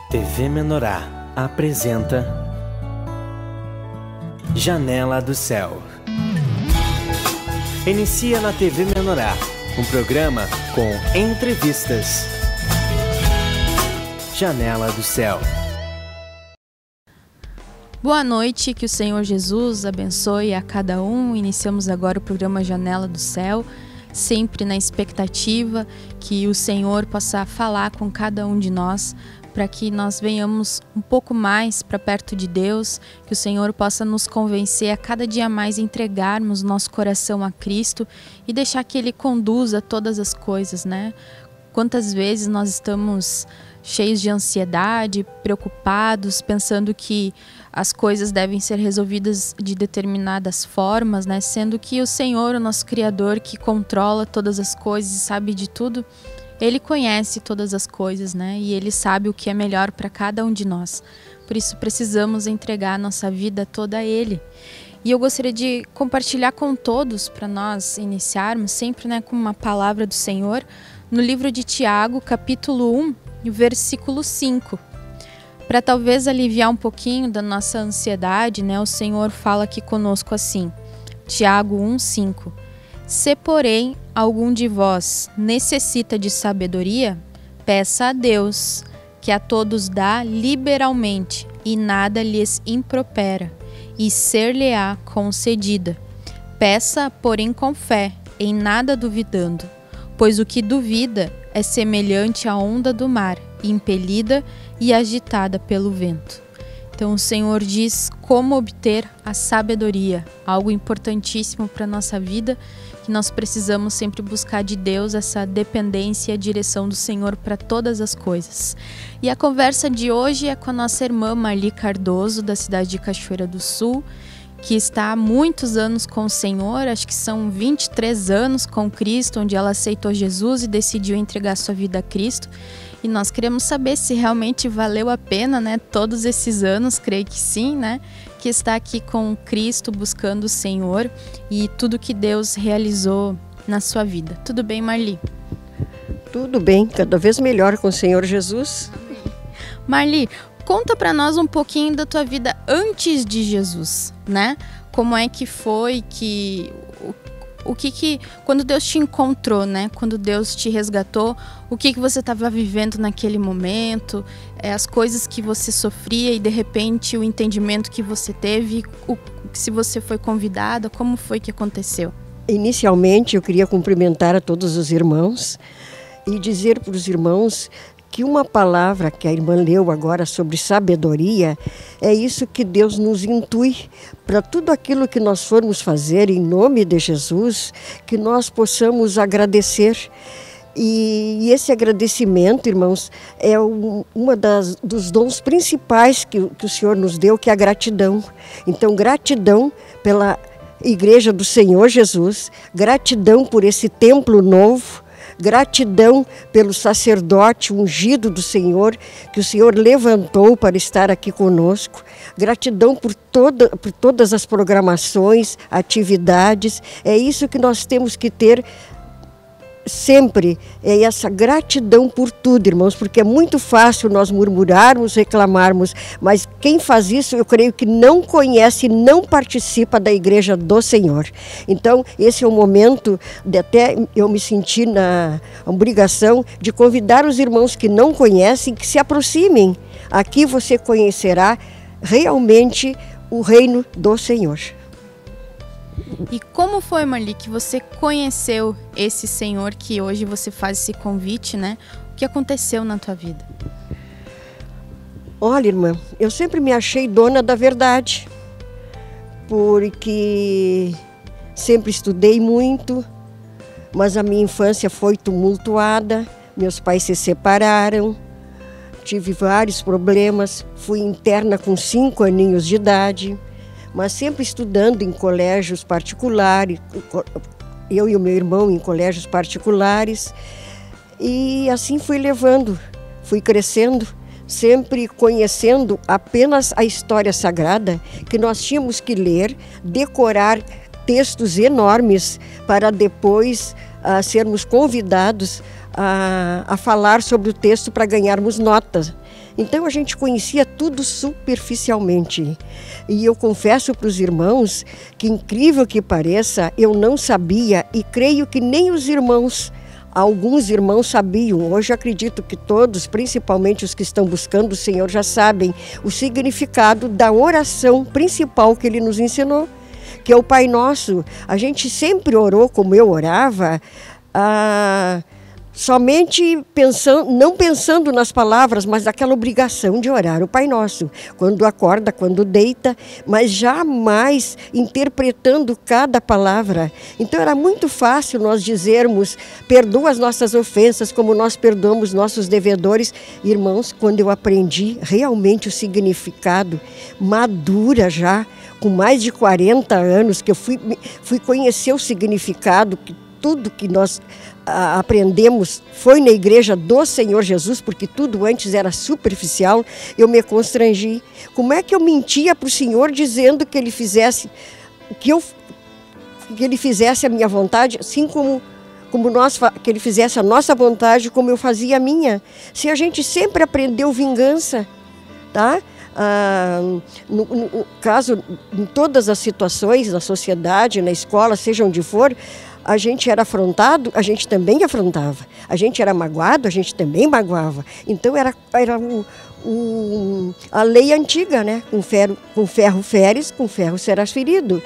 TV Menorá apresenta Janela do Céu. Inicia na TV Menorá um programa com entrevistas. Janela do Céu. Boa noite, que o Senhor Jesus abençoe a cada um. Iniciamos agora o programa Janela do Céu, sempre na expectativa que o Senhor possa falar com cada um de nós, para que nós venhamos um pouco mais para perto de Deus, que o Senhor possa nos convencer a cada dia mais entregarmos nosso coração a Cristo e deixar que Ele conduza todas as coisas, né? Quantas vezes nós estamos cheios de ansiedade, preocupados, pensando que as coisas devem ser resolvidas de determinadas formas, né? Sendo que o Senhor, o nosso Criador, que controla todas as coisas e sabe de tudo, Ele conhece todas as coisas, né? E Ele sabe o que é melhor para cada um de nós. Por isso precisamos entregar a nossa vida toda a Ele. E eu gostaria de compartilhar com todos, para nós iniciarmos sempre, né, com uma palavra do Senhor, no livro de Tiago, capítulo 1, versículo 5. Para talvez aliviar um pouquinho da nossa ansiedade, né, o Senhor fala aqui conosco assim, Tiago 1, 5. Se, porém, algum de vós necessita de sabedoria, peça a Deus, que a todos dá liberalmente e nada lhes impropera, e ser-lhe-á concedida. Peça, porém, com fé, em nada duvidando, pois o que duvida é semelhante à onda do mar, impelida e agitada pelo vento. Então o Senhor diz como obter a sabedoria, algo importantíssimo para a nossa vida, que nós precisamos sempre buscar de Deus essa dependência e a direção do Senhor para todas as coisas. E a conversa de hoje é com a nossa irmã Marli Cardoso, da cidade de Cachoeira do Sul, que está há muitos anos com o Senhor, acho que são 23 anos com Cristo, onde ela aceitou Jesus e decidiu entregar sua vida a Cristo. E nós queremos saber se realmente valeu a pena, né, todos esses anos, creio que sim, né, que está aqui com Cristo, buscando o Senhor e tudo que Deus realizou na sua vida. Tudo bem, Marli? Tudo bem, cada vez melhor com o Senhor Jesus. Amém. Marli, conta para nós um pouquinho da tua vida antes de Jesus, né? Como é que foi quando Deus te encontrou, né? Quando Deus te resgatou, o que você estava vivendo naquele momento, as coisas que você sofria e de repente o entendimento que você teve, se você foi convidada, como foi que aconteceu? Inicialmente eu queria cumprimentar a todos os irmãos e dizer para os irmãos que uma palavra que a irmã leu agora sobre sabedoria, é isso que Deus nos intui para tudo aquilo que nós formos fazer em nome de Jesus, que nós possamos agradecer. E esse agradecimento, irmãos, é dos dons principais que o Senhor nos deu, que é a gratidão. Então, gratidão pela Igreja do Senhor Jesus, gratidão por esse templo novo, gratidão pelo sacerdote ungido do Senhor, que o Senhor levantou para estar aqui conosco. Gratidão por todas as programações, atividades. É isso que nós temos que ter sempre, é essa gratidão por tudo, irmãos, porque é muito fácil nós murmurarmos, reclamarmos, mas quem faz isso, eu creio que não conhece, não participa da Igreja do Senhor. Então, esse é o momento de até eu me sentir na obrigação de convidar os irmãos que não conhecem, que se aproximem. Aqui você conhecerá realmente o reino do Senhor. E como foi, Marli, que você conheceu esse Senhor que hoje você faz esse convite, né? O que aconteceu na tua vida? Olha, irmã, eu sempre me achei dona da verdade, porque sempre estudei muito, mas a minha infância foi tumultuada, meus pais se separaram, tive vários problemas, fui interna com 5 aninhos de idade, mas sempre estudando em colégios particulares, eu e o meu irmão em colégios particulares, e assim fui levando, fui crescendo, sempre conhecendo apenas a história sagrada, que nós tínhamos que ler, decorar textos enormes para depois sermos convidados a falar sobre o texto para ganharmos notas. Então a gente conhecia tudo superficialmente. E eu confesso para os irmãos que, incrível que pareça, eu não sabia, e creio que nem os irmãos, alguns irmãos sabiam. Hoje acredito que todos, principalmente os que estão buscando o Senhor, já sabem o significado da oração principal que Ele nos ensinou, que é o Pai Nosso. A gente sempre orou como eu orava, somente não pensando nas palavras, mas naquela obrigação de orar o Pai Nosso, quando acorda, quando deita, mas jamais interpretando cada palavra. Então era muito fácil nós dizermos: perdoa as nossas ofensas como nós perdoamos nossos devedores. Irmãos, quando eu aprendi realmente o significado, madura já, com mais de 40 anos, que eu fui conhecer o significado, que tudo que nós aprendemos foi na igreja do Senhor Jesus, porque tudo antes era superficial, eu me constrangi. Como é que eu mentia para o Senhor dizendo que Ele fizesse que Ele fizesse a minha vontade, assim como que Ele fizesse a nossa vontade, como eu fazia a minha? Se a gente sempre aprendeu vingança, tá? No caso, em todas as situações, na sociedade, na escola, seja onde for, a gente era afrontado, a gente também afrontava. A gente era magoado, a gente também magoava. Então era a lei antiga, né? Com ferro feres, com ferro serás ferido.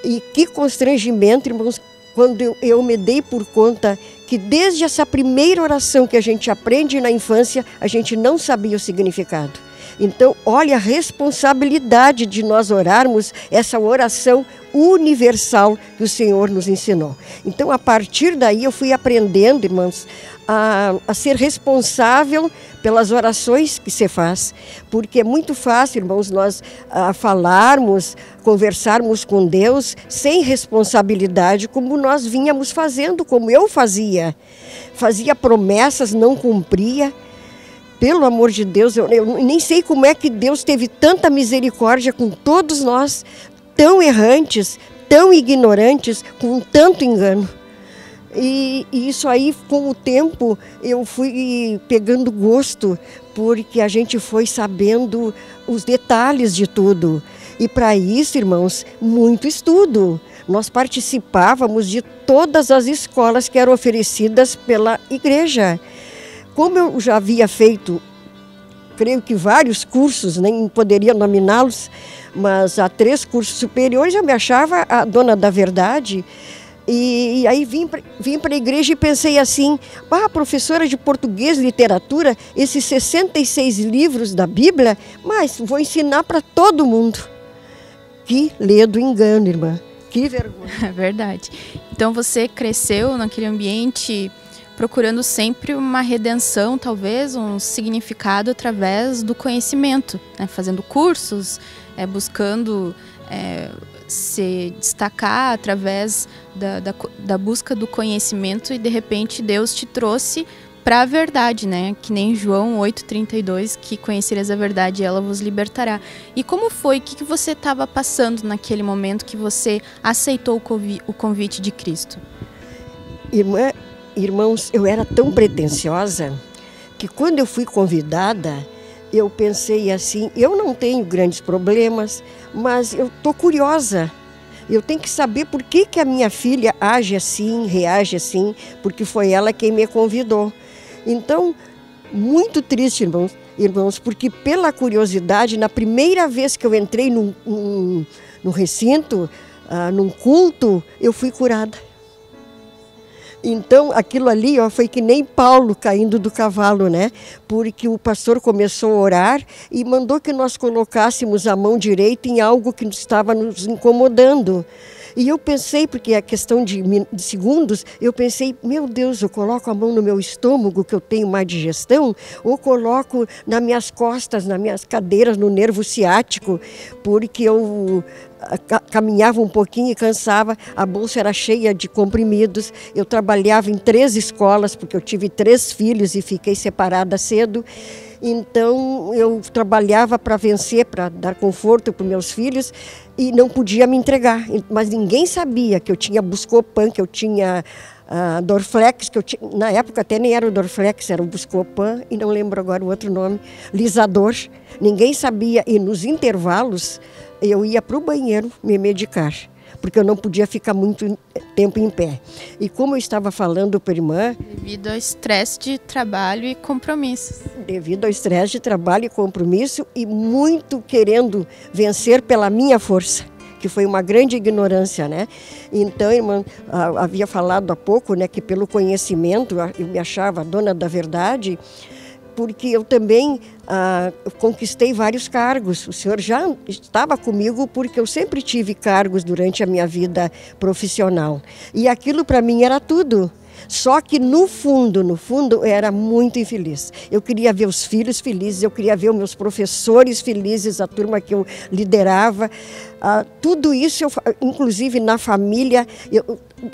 E que constrangimento, irmãos, quando eu me dei por conta que desde essa primeira oração que a gente aprende na infância, a gente não sabia o significado. Então, olha a responsabilidade de nós orarmos essa oração universal que o Senhor nos ensinou. Então, a partir daí, eu fui aprendendo, irmãos, a ser responsável pelas orações que se faz. Porque é muito fácil, irmãos, nós falarmos, conversarmos com Deus sem responsabilidade, como nós vínhamos fazendo, como eu fazia. Fazia promessas, não cumpria. Pelo amor de Deus, eu nem sei como é que Deus teve tanta misericórdia com todos nós, tão errantes, tão ignorantes, com tanto engano. E isso aí, com o tempo, eu fui pegando gosto, porque a gente foi sabendo os detalhes de tudo. E para isso, irmãos, muito estudo. Nós participávamos de todas as escolas que eram oferecidas pela igreja. Como eu já havia feito, creio que vários cursos, nem poderia nominá-los, mas há 3 cursos superiores, eu me achava a dona da verdade. E aí vim para a igreja e pensei assim: professora de português e literatura, esses 66 livros da Bíblia, mas vou ensinar para todo mundo. Que ledo engano, irmã, que vergonha. É verdade. Então você cresceu naquele ambiente procurando sempre uma redenção, talvez, um significado através do conhecimento, né? Fazendo cursos, buscando se destacar através da busca do conhecimento, e de repente Deus te trouxe para a verdade, né? Que nem João 8,32, que conhecereis a verdade e ela vos libertará. E como foi? O que você estava passando naquele momento que você aceitou o convite de Cristo? Irmãos, eu era tão pretensiosa que quando eu fui convidada, eu pensei assim: eu não tenho grandes problemas, mas eu estou curiosa. Eu tenho que saber por que a minha filha age assim, reage assim, porque foi ela quem me convidou. Então, muito triste, irmãos, porque pela curiosidade, na primeira vez que eu entrei num recinto, num culto, eu fui curada. Então, aquilo ali foi que nem Paulo caindo do cavalo, né? Porque o pastor começou a orar e mandou que nós colocássemos a mão direita em algo que estava nos incomodando. E eu pensei, porque é questão de segundos, eu pensei: meu Deus, eu coloco a mão no meu estômago, que eu tenho má digestão, ou coloco nas minhas costas, nas minhas cadeiras, no nervo ciático, porque eu caminhava um pouquinho e cansava, a bolsa era cheia de comprimidos, eu trabalhava em 3 escolas, porque eu tive 3 filhos e fiquei separada cedo. Então eu trabalhava para vencer, para dar conforto para os meus filhos, e não podia me entregar. Mas ninguém sabia que eu tinha Buscopan, que eu tinha a Dorflex, que eu tinha, na época até nem era o Dorflex, era o Buscopan, e não lembro agora o outro nome, Lisador. Ninguém sabia, e nos intervalos eu ia para o banheiro me medicar, porque eu não podia ficar muito tempo em pé. E como eu estava falando para a irmã... Devido ao estresse de trabalho e compromissos. Devido ao estresse de trabalho e compromisso, e muito querendo vencer pela minha força, que foi uma grande ignorância, né? Então, irmã, havia falado há pouco, né, que pelo conhecimento eu me achava dona da verdade, porque eu também conquistei vários cargos. O senhor já estava comigo porque eu sempre tive cargos durante a minha vida profissional. E aquilo para mim era tudo. Só que no fundo, eu era muito infeliz. Eu queria ver os filhos felizes, eu queria ver os meus professores felizes, a turma que eu liderava. Tudo isso, inclusive na família,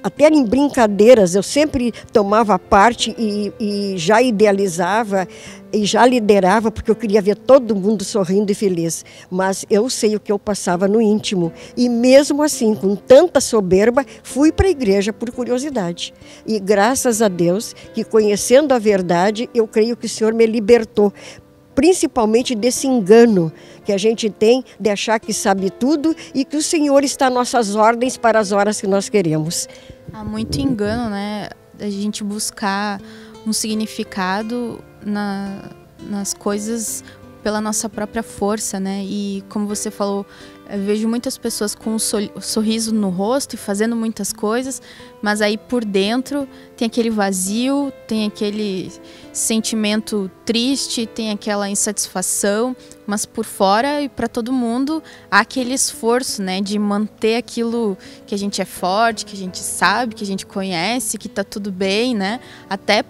até em brincadeiras, eu sempre tomava parte e já idealizava e já liderava, porque eu queria ver todo mundo sorrindo e feliz. Mas eu sei o que eu passava no íntimo. E mesmo assim, com tanta soberba, fui para a igreja por curiosidade. E graças a Deus, que conhecendo a verdade, eu creio que o Senhor me libertou, principalmente desse engano que a gente tem de achar que sabe tudo e que o Senhor está às nossas ordens para as horas que nós queremos. Há muito engano, né? A gente buscar um significado nas coisas pela nossa própria força, né? E como você falou, eu vejo muitas pessoas com um sorriso no rosto e fazendo muitas coisas, mas aí por dentro tem aquele vazio, tem aquele sentimento triste, tem aquela insatisfação, mas por fora e para todo mundo há aquele esforço, né, de manter aquilo que a gente é forte, que a gente sabe, que a gente conhece, que está tudo bem, né? Até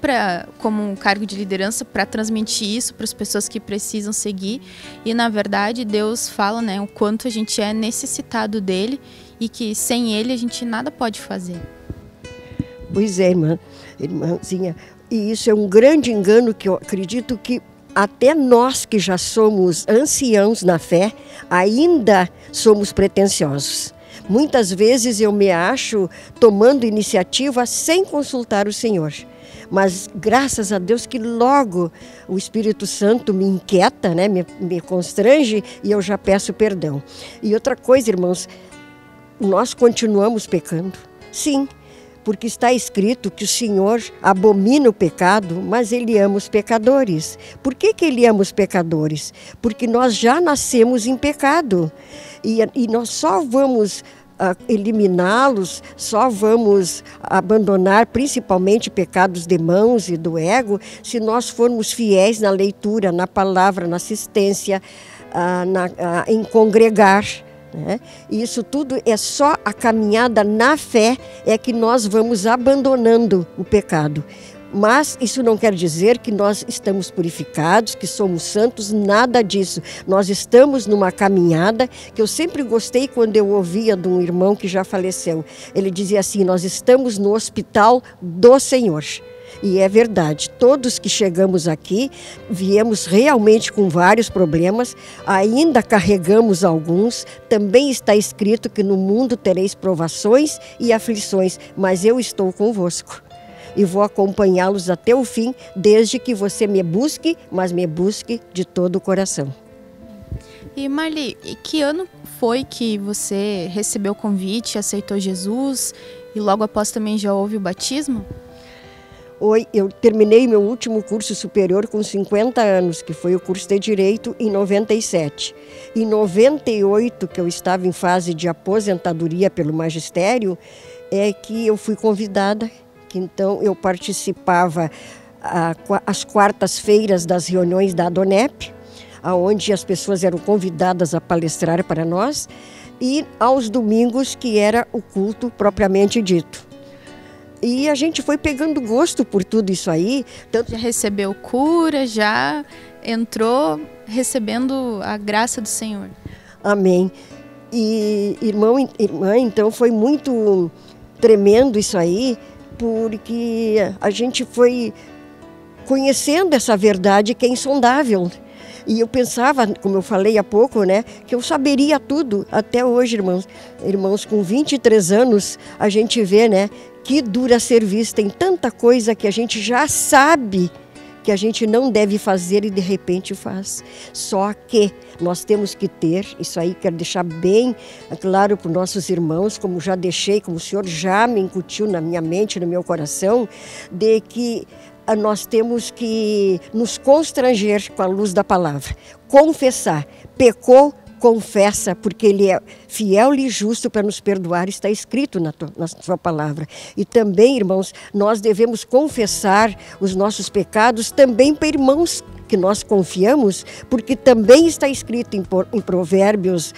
como um cargo de liderança, para transmitir isso para as pessoas que precisam seguir. E na verdade Deus fala, né, o quanto a gente é necessitado dele e que sem ele a gente nada pode fazer. Pois é, irmãzinha. E isso é um grande engano que eu acredito que até nós que já somos anciãos na fé, ainda somos pretensiosos. Muitas vezes eu me acho tomando iniciativa sem consultar o Senhor. Mas graças a Deus que logo o Espírito Santo me inquieta, né, me constrange e eu já peço perdão. E outra coisa, irmãos, nós continuamos pecando. Sim, porque está escrito que o Senhor abomina o pecado, mas Ele ama os pecadores. Por que Ele ama os pecadores? Porque nós já nascemos em pecado. E nós só vamos eliminá-los, só vamos abandonar principalmente pecados de mãos e do ego, se nós formos fiéis na leitura, na palavra, na assistência, em congregar. Né? E isso tudo é só a caminhada na fé é que nós vamos abandonando o pecado. Mas isso não quer dizer que nós estamos purificados, que somos santos, nada disso. Nós estamos numa caminhada que eu sempre gostei quando eu ouvia de um irmão que já faleceu. Ele dizia assim, nós estamos no hospital do Senhor. E é verdade, todos que chegamos aqui viemos realmente com vários problemas, ainda carregamos alguns, também está escrito que no mundo tereis provações e aflições, mas eu estou convosco. E vou acompanhá-los até o fim, desde que você me busque, mas me busque de todo o coração. E Marli, que ano foi que você recebeu o convite, aceitou Jesus e logo após também já houve o batismo? Eu terminei meu último curso superior com 50 anos, que foi o curso de Direito, em 97. Em 98, que eu estava em fase de aposentadoria pelo magistério, é que eu fui convidada. Então, eu participava às quartas-feiras das reuniões da ADONEP, onde as pessoas eram convidadas a palestrar para nós, e aos domingos, que era o culto propriamente dito. E a gente foi pegando gosto por tudo isso aí. Já recebeu cura, já entrou recebendo a graça do Senhor. Amém. E irmã, então foi muito tremendo isso aí, porque a gente foi conhecendo essa verdade que é insondável. E eu pensava, como eu falei há pouco, né, que eu saberia tudo. Até hoje, irmãos com 23 anos, a gente vê, né, que dura serviço, tem tanta coisa que a gente já sabe que a gente não deve fazer e de repente faz. Só que nós temos que ter, isso aí quero deixar bem claro para os nossos irmãos, como já deixei, como o Senhor já me incutiu na minha mente, no meu coração, de que nós temos que nos constranger com a luz da palavra, confessar, pecou, confessa, porque Ele é fiel e justo para nos perdoar, está escrito na sua palavra. E também, irmãos, nós devemos confessar os nossos pecados também para irmãos que nós confiamos, porque também está escrito em Provérbios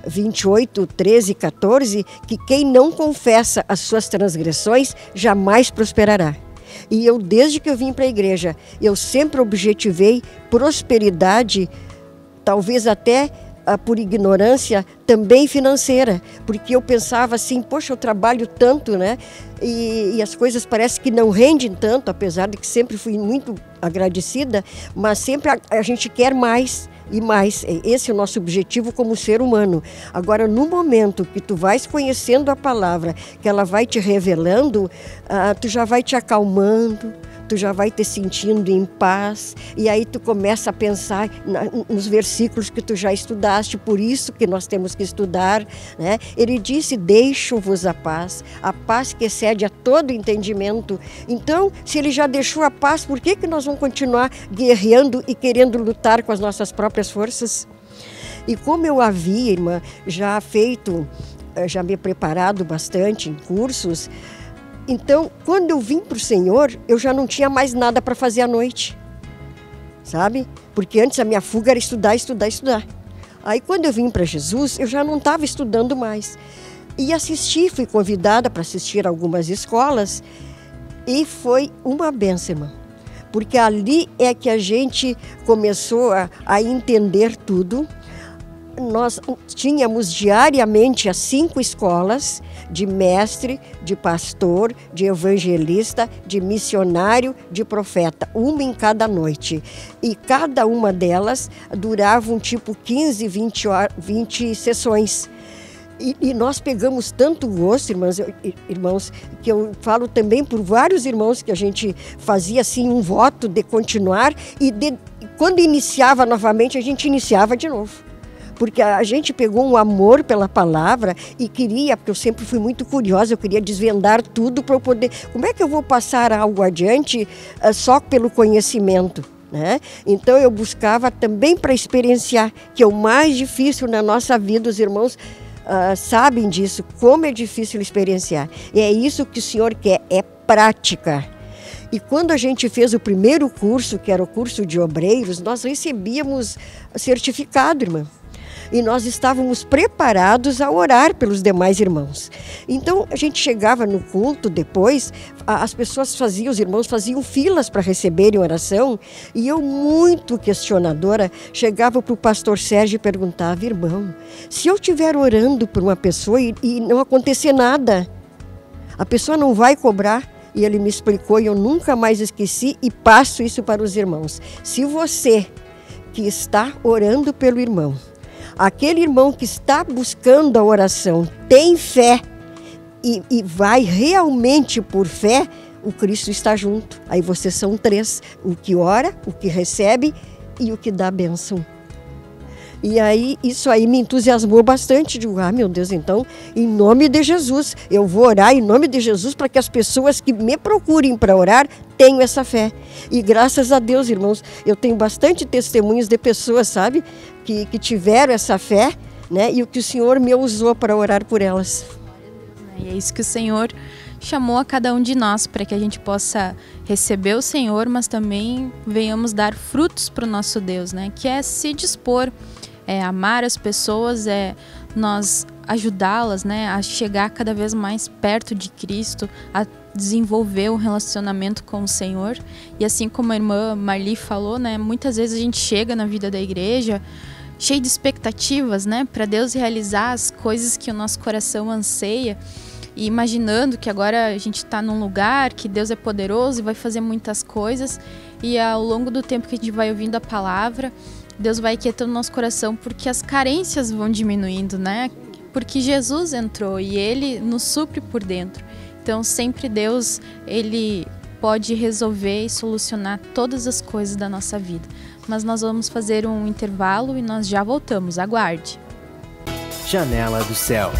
28, 13 e 14, que quem não confessa as suas transgressões jamais prosperará. E eu, desde que eu vim para a igreja, eu sempre objetivei prosperidade, talvez até por ignorância também financeira, porque eu pensava assim, poxa, eu trabalho tanto, né? E as coisas parecem que não rendem tanto, apesar de que sempre fui muito agradecida, mas sempre a gente quer mais e mais. Esse é o nosso objetivo como ser humano. Agora, no momento que tu vais conhecendo a palavra, que ela vai te revelando, tu já vai te acalmando, tu já vai te sentindo em paz, e aí tu começa a pensar nos versículos que tu já estudaste, por isso que nós temos que estudar, né? Ele disse, deixo-vos a paz que excede a todo entendimento. Então, se ele já deixou a paz, por que nós vamos continuar guerreando e querendo lutar com as nossas próprias forças? E como eu havia, irmã, já me preparado bastante em cursos, então, quando eu vim para o Senhor, eu já não tinha mais nada para fazer à noite, sabe? Porque antes a minha fuga era estudar. Aí, quando eu vim para Jesus, eu já não estava estudando mais. E fui convidada para assistir a algumas escolas, e foi uma bênção, irmã. Porque ali é que a gente começou a entender tudo. Nós tínhamos diariamente as 5 escolas de mestre, de pastor, de evangelista, de missionário, de profeta, uma em cada noite. E cada uma delas durava um tipo 15, 20 sessões. E nós pegamos tanto gosto, irmãos, que eu falo também por vários irmãos que a gente fazia assim um voto de continuar e quando iniciava novamente, a gente iniciava de novo. Porque a gente pegou um amor pela palavra e queria, porque eu sempre fui muito curiosa, eu queria desvendar tudo para eu poder... Como é que eu vou passar algo adiante só pelo conhecimento, né? Então eu buscava também para experienciar, que é o mais difícil na nossa vida, os irmãos sabem disso, como é difícil experienciar. E é isso que o Senhor quer, é prática. E quando a gente fez o primeiro curso, que era o curso de obreiros, nós recebíamos certificado, irmã. E nós estávamos preparados a orar pelos demais irmãos. Então, a gente chegava no culto depois, os irmãos faziam filas para receberem oração, e eu, muito questionadora, chegava para o pastor Sérgio e perguntava, irmão, se eu estiver orando por uma pessoa e não acontecer nada, a pessoa não vai cobrar? E ele me explicou e eu nunca mais esqueci e passo isso para os irmãos. Se você que está orando pelo irmão, aquele irmão que está buscando a oração, tem fé e vai realmente por fé, o Cristo está junto. Aí vocês são 3, o que ora, o que recebe e o que dá a bênção. E aí, isso aí me entusiasmou bastante. Digo, meu Deus, então, em nome de Jesus, eu vou orar em nome de Jesus para que as pessoas que me procurem para orar tenham essa fé. E graças a Deus, irmãos, eu tenho bastante testemunhos de pessoas, sabe, que tiveram essa fé, né, e o que o Senhor me usou para orar por elas. E é isso que o Senhor chamou a cada um de nós, para que a gente possa receber o Senhor, mas também venhamos dar frutos para o nosso Deus, né, que é se dispor, é amar as pessoas, é nós ajudá-las, né, a chegar cada vez mais perto de Cristo, a desenvolver um relacionamento com o Senhor. E assim como a irmã Marli falou, né, muitas vezes a gente chega na vida da igreja cheio de expectativas, né, para Deus realizar as coisas que o nosso coração anseia, e imaginando que agora a gente está num lugar que Deus é poderoso e vai fazer muitas coisas, e ao longo do tempo que a gente vai ouvindo a palavra, Deus vai quietando o nosso coração, porque as carências vão diminuindo, né? Porque Jesus entrou e Ele nos supre por dentro. Então, sempre Deus, Ele pode resolver e solucionar todas as coisas da nossa vida. Mas nós vamos fazer um intervalo e nós já voltamos. Aguarde! Janela do Céu.